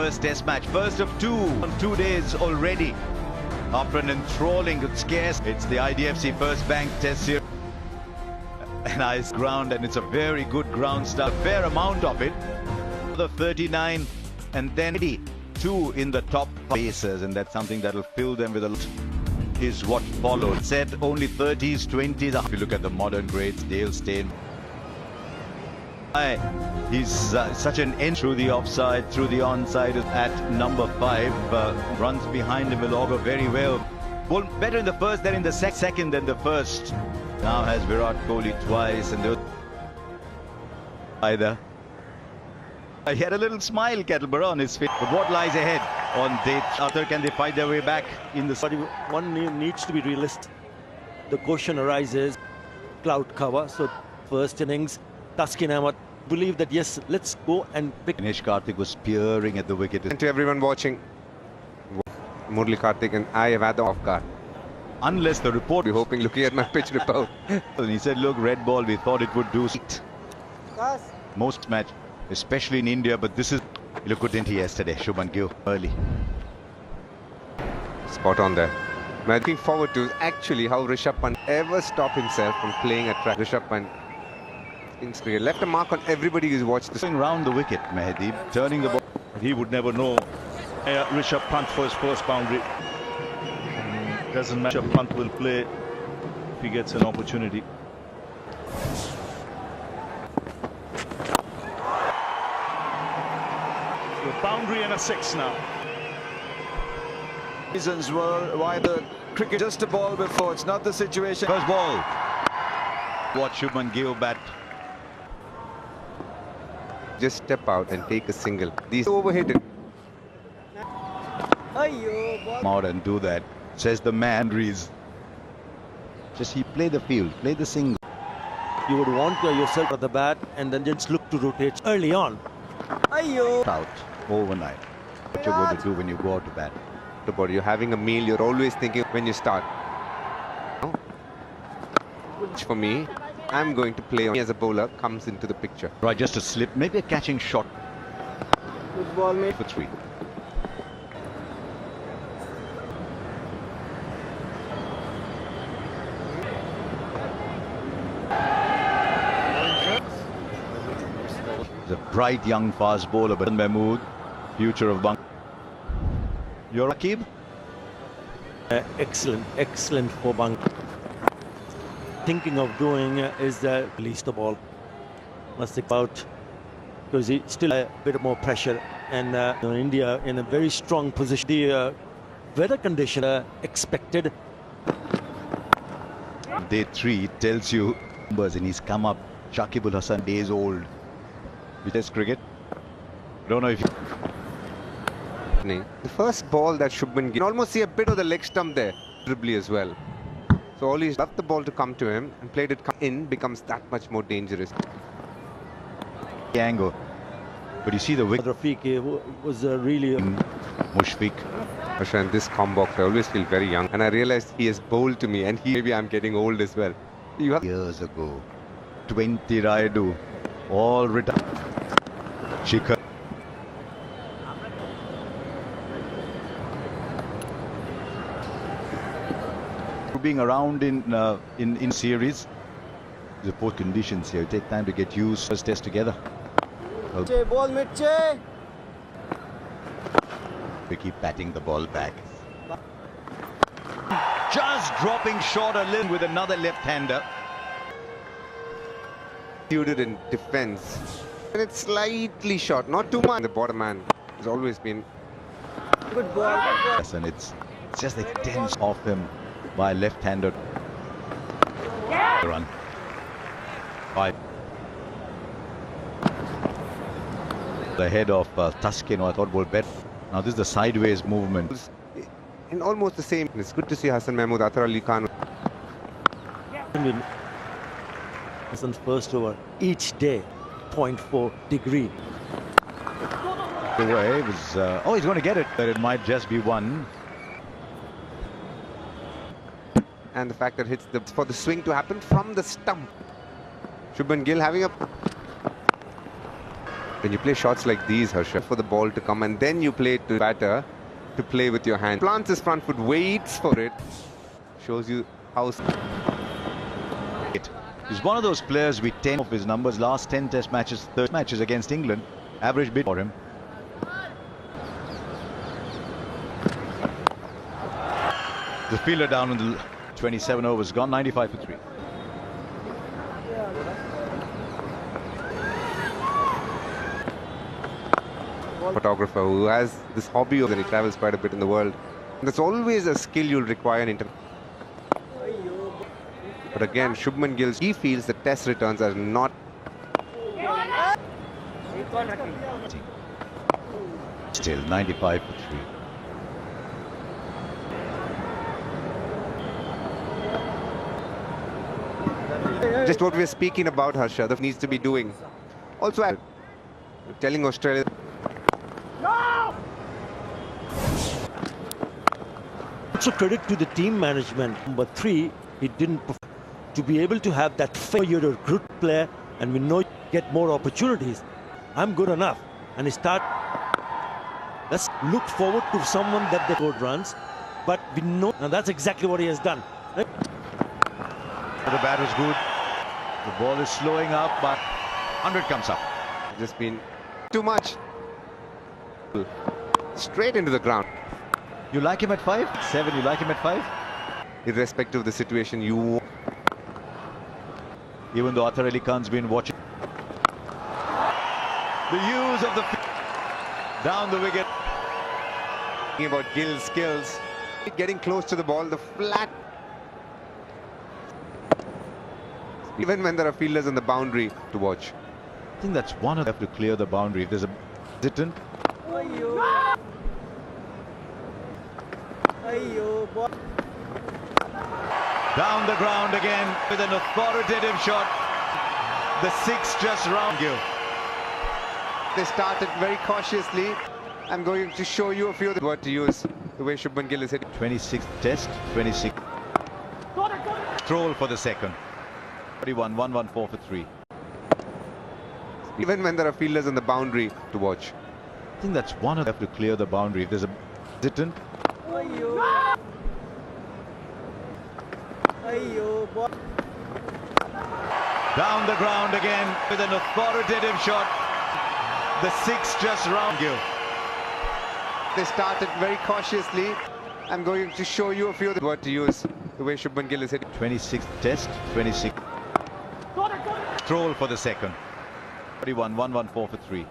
first test match. First of two on 2 days already. After an enthralling scarce, it's the IDFC First Bank Test Series. A nice ground, and it's a very good ground start. A fair amount of it. The 39 and then 82 in the top paces, and that's something that'll fill them with a lot. Is what followed. Set only 30s, 20s. If you look at the modern grades, Dale Steyn. He's such an end through the offside, through the onside at number 5. Runs behind him will augur very well. Well, better in the first than in the second than the first. Now has Virat Kohli twice, and either. He had a little smile, Kettleborough, on his face. But what lies ahead on day after? Can they fight their way back in the... One needs to be realistic. The question arises, cloud cover. So first innings, Taskin Ahmed believe that yes, let's go and pick. Dinesh Karthik was peering at the wicket. And to everyone watching, Murli Karthik and I have had the off guard. Unless the report... We're hoping, looking at my pitch report. And he said, look, red ball, we thought it would do most match, especially in India, but this is... He looked good, didn't he, yesterday? Shubhman Gill early. Spot on there. I'm looking forward to actually how Rishabh Pant ever stop himself from playing at track. Rishabh Pant left a mark on everybody who's watched this. Going round the wicket, Mehdi, turning the ball. He would never know. Rishabh Pant for his first boundary. Doesn't matter. Rishabh Pant will play if he gets an opportunity. So a boundary and a 6 now. Reasons were why the cricket just a ball before. It's not the situation. First ball. Watch Shubman Gill bat. Just step out and take a single. These overhit it. Come out and do that, says the man. Rees. Just he play the field, play the single. You would want yourself at the bat and then just look to rotate early on. Out overnight. What you're going to do when you go out to bat. You're having a meal, you're always thinking when you start. For me, I'm going to play as a bowler comes into the picture. Right, just a slip, maybe a catching shot. Good ball, mate. For 3. The bright young fast bowler, but Mahmood, future of Bang. You're Rakib? Excellent for Bang. Thinking of doing is release the ball. Must think about, because it's still a bit more pressure, and India in a very strong position. The weather condition expected. Day 3 tells you numbers, and he's come up. Shakib Hassan, days old. With Test cricket. Don't know if you... The first ball that Shubman Gill, you can almost see a bit of the leg stump there, dribbly as well. So all he's left the ball to come to him and played it in becomes that much more dangerous. The angle, but you see the wicket. Rafiq was really Mushfiq. And this combo, I always feel very young, and I realized he has bowled to me, and maybe I'm getting old as well. Years ago, 20 Raidu, all retired. Shikhar. Being around in series, the poor conditions here. Take time to get used. First test together. Ball Mitche. We keep batting the ball back. Just dropping short a little with another left-hander. Suited in defense, and it's slightly short, not too much. The bottom man has always been Good ball. Yes, and it's just the tense off him by left-hander. Run. 5. The head of Taskin, I thought, would bet. Now this is the sideways movement. in almost the same. It's good to see Hassan Mahmood, Athar Ali Khan. Hassan's first over each day, 0.4 degree. The way was, oh, he's going to get it, but it might just be one. And the fact that hits for the swing to happen from the stump. Shubman Gill having a When you play shots like these, Harsha, for the ball to come and then you play it to batter to play with your hand. Plants his front foot, waits for it. Shows you how... He's one of those players with 10 of his numbers, last 10 test matches, 30 matches against England. Average bid for him. The fielder down in the 27 overs, gone 95 for 3. Photographer who has this hobby of, and he travels quite a bit in the world. And that's always a skill you'll require in But again, Shubhman Gill, he feels the test returns are not... Still 95 for 3. Just what we're speaking about, Harsha, that needs to be doing. Also, I'm telling Australia... Also credit to the team management. Number 3, he didn't perform. To be able to have that you're a good player and we know you get more opportunities. I'm good enough. And he start. Let's look forward to someone that they scored runs. But we know, and that's exactly what he has done. Right? The bat is good. The ball is slowing up, but 100 comes up. Just been too much. Straight into the ground. You like him at 5? 7, you like him at 5? Irrespective of the situation, you... Even though Athar Ali Khan's been watching. The use of the... Down the wicket. Talking about Gill's skills. Getting close to the ball, the flat... Even when there are fielders on the boundary to watch. I think that's one of them to clear the boundary. If there's a hesitant. Down the ground again with an authoritative shot. The 6 just round Gill. They started very cautiously. I'm going to show you a few of the word to use. The way Shubhman Gill is hitting. 26th test, 26. Stroll for the second. 41, 114 for 3. Even when there are fielders on the boundary to watch. I think that's one of them to clear the boundary. If there's a hesitant. Down the ground again with an authoritative shot. The 6 just round Gill. They started very cautiously. I'm going to show you a few of the word to use. The way Shubhman Gill is hitting. 26th test, 26. Stroll for the second. 41, 114 for 3.